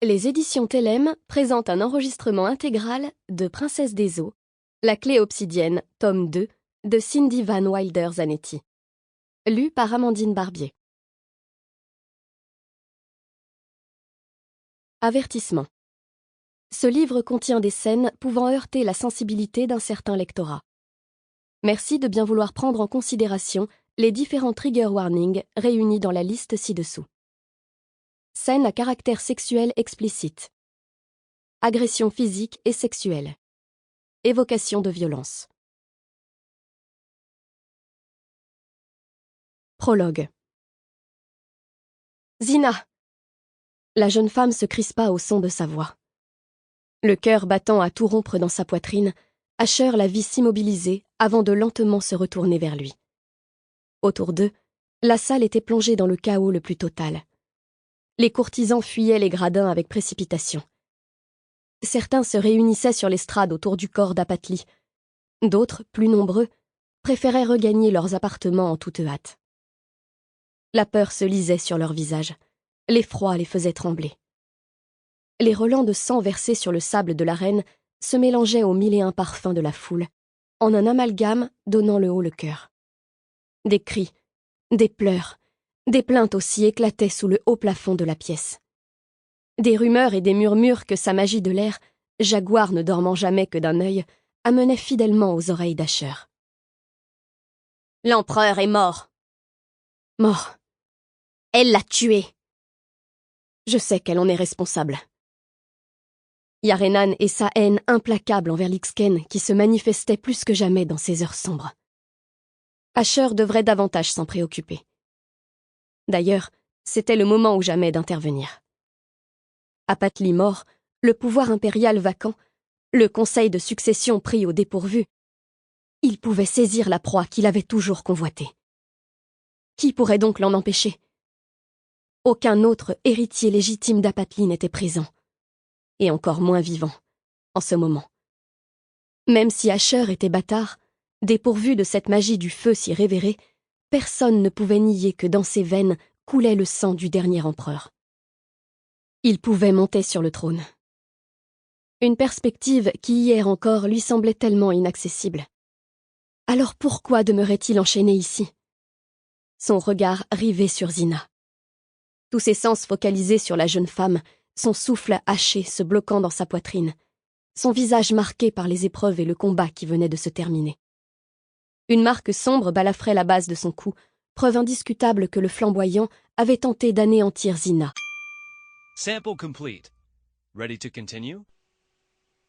Les éditions Tellem présentent un enregistrement intégral de Princesse des eaux, La clé obsidienne, tome 2, de Cindy Van Wilder Zanetti. Lu par Amandine Barbier. Avertissement. Ce livre contient des scènes pouvant heurter la sensibilité d'un certain lectorat. Merci de bien vouloir prendre en considération les différents trigger warnings réunis dans la liste ci-dessous. Scène à caractère sexuel explicite. Agression physique et sexuelle. Évocation de violence. Prologue. Zina! La jeune femme se crispa au son de sa voix. Le cœur battant à tout rompre dans sa poitrine, Asher la vit s'immobiliser avant de lentement se retourner vers lui. Autour d'eux, la salle était plongée dans le chaos le plus total. Les courtisans fuyaient les gradins avec précipitation. Certains se réunissaient sur l'estrade autour du corps d'Apatli. D'autres, plus nombreux, préféraient regagner leurs appartements en toute hâte. La peur se lisait sur leurs visages. L'effroi les faisait trembler. Les relents de sang versés sur le sable de l'arène se mélangeaient aux 1001 parfums de la foule, en un amalgame donnant le haut le cœur. Des cris, des pleurs, des plaintes aussi éclataient sous le haut plafond de la pièce. Des rumeurs et des murmures que sa magie de l'air, jaguar ne dormant jamais que d'un œil, amenait fidèlement aux oreilles d'Asher. L'empereur est mort. Mort. Elle l'a tué. Je sais qu'elle en est responsable. Yarenan et sa haine implacable envers l'Ixken qui se manifestait plus que jamais dans ces heures sombres. Asher devrait davantage s'en préoccuper. D'ailleurs, c'était le moment ou jamais d'intervenir. Apatli mort, le pouvoir impérial vacant, le conseil de succession pris au dépourvu, il pouvait saisir la proie qu'il avait toujours convoitée. Qui pourrait donc l'en empêcher? Aucun autre héritier légitime d'Apatli n'était présent, et encore moins vivant, en ce moment. Même si Asher était bâtard, dépourvu de cette magie du feu si révérée, personne ne pouvait nier que dans ses veines coulait le sang du dernier empereur. Il pouvait monter sur le trône. Une perspective qui hier encore lui semblait tellement inaccessible. Alors pourquoi demeurait-il enchaîné ici? Son regard rivé sur Zina. Tous ses sens focalisés sur la jeune femme, son souffle haché se bloquant dans sa poitrine, son visage marqué par les épreuves et le combat qui venait de se terminer. Une marque sombre balafrait la base de son cou, preuve indiscutable que le flamboyant avait tenté d'anéantir Zina. Sample complete. Ready to continue?